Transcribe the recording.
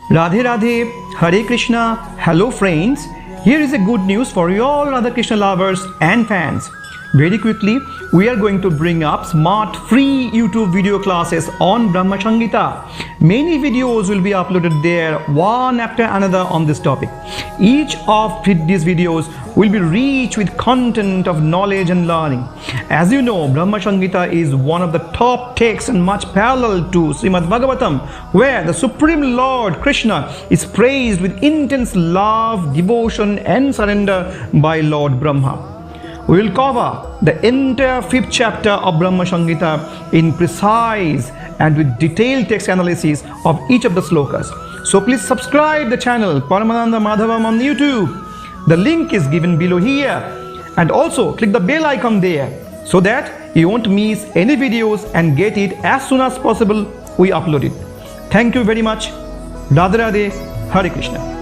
Radhe Radhe, Hare Krishna. Hello friends, here is a good news for you all Radha Krishna lovers and fans. Very quickly, we are going to bring up smart free YouTube video classes on Bramha Samhita. Many videos will be uploaded there, one after another on this topic. Each of these videos will be rich with content of knowledge and learning. As you know, Bramha Samhita is one of the top texts and much parallel to Srimad Bhagavatam, where the Supreme Lord Krishna is praised with intense love, devotion and surrender by Lord Brahma. We will cover the entire 5th chapter of Bramha Samhita in precise and with detailed text analysis of each of the slokas. So please subscribe the channel Paramananda Madhavam on YouTube. The link is given below here, and also click the bell icon there so that you won't miss any videos and get it as soon as possible we upload it. Thank you very much. Radhe Radhe, Hare Krishna.